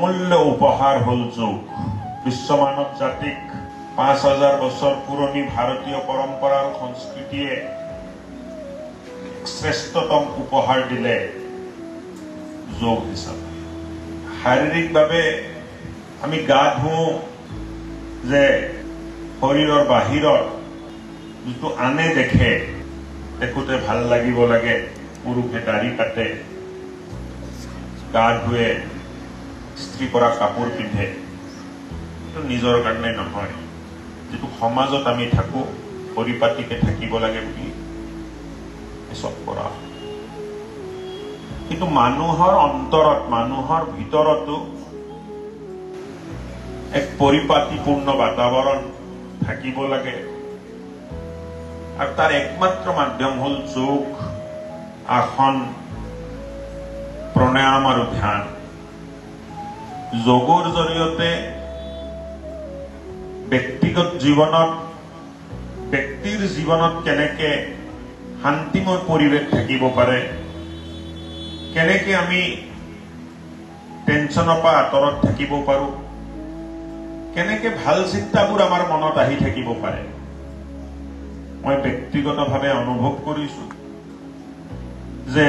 অমূল্য উপহাৰ হল যোগ। বিশ্ব মানব জাতিক 5000 বছৰ পুৰনি ভাৰতীয় পৰম্পৰা আৰ সংস্কৃতিয়ে শ্ৰেষ্ঠতম উপহাৰ দিলে যোগ হিসাবে। শাৰীৰিকভাৱে আমি গা ধুওঁ যে শৰীৰৰ বাহিৰত যিটো আনে দেখে, দেখোঁতে ভাল লাগিব লাগে। পুৰুষে দাড়ি কাটে, গা ধুৱে, ইস্ত্ৰি কৰা কাপোৰ পিন্ধে, এইটো নিজৰ কাৰণে নহয়। যিটো সমাজত আমি থাকোঁ, পৰিপাটিকে থাকিব লাগে বুলি চব কৰা। কিন্তু মানুহৰ অন্তৰত, মানুহৰ ভিতৰতো এক পৰিপাটিপূৰ্ণ বাতাবৰণ থাকিব লাগে। আৰু তাৰ একমাত্ৰ মাধ্যম হ'ল যোগ, আসন, প্ৰণায়াম আৰু ধ্যান। যোগৰ জৰিয়তে ব্যক্তিগত জীৱনত, ব্যক্তিৰ জীৱনত কেনেকে শান্তিময় পৰিৱেশ থাকিব পাৰে, কেনেকে আমি টেনচনৰ পৰা আঁতৰত থাকিব পাৰোঁ, কেনেকে ভাল চিন্তাবোৰ আমাৰ মনত আহি থাকিব পাৰে। মই ব্যক্তিগতভাৱে অনুভৱ কৰিছোঁ যে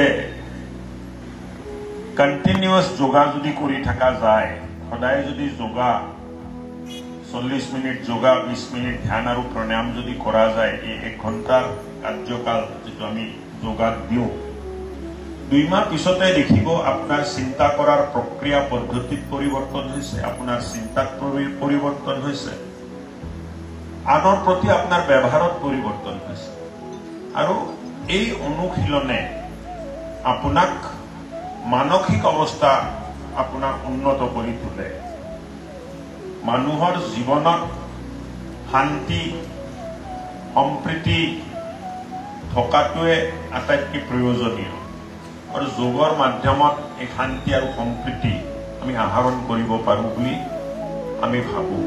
কণ্টিনিউৱাছ যোগা যদি কৰি থকা যায়, সদায় যদি যোগা 40 মিনিট যোগা, 20 মিনিট ধ্যান আৰু প্ৰণায়াম যদি কৰা যায়, এই 1 ঘণ্টাৰ কাৰ্যকাল যিটো আমি যোগাত দিওঁ, 2 মাহ পিছতে দেখিব আপোনাৰ চিন্তা কৰাৰ প্ৰক্ৰিয়া পদ্ধতিত পৰিৱৰ্তন হৈছে, আপোনাৰ চিন্তাত পৰিৱৰ্তন হৈছে, আনৰ প্ৰতি আপোনাৰ ব্যৱহাৰত পৰিৱৰ্তন হৈছে। আৰু এই অনুশীলনে আপোনাক মানসিক অৱস্থা আপোনাৰ উন্নত কৰি তোলে। মানুহৰ জীৱনত শান্তি, সম্প্ৰীতি থকাটোৱে আটাইতকৈ প্ৰয়োজনীয়। আৰু যোগৰ মাধ্যমত এই শান্তি আৰু সম্প্ৰীতি আমি আহৰণ কৰিব পাৰোঁ বুলি আমি ভাবোঁ।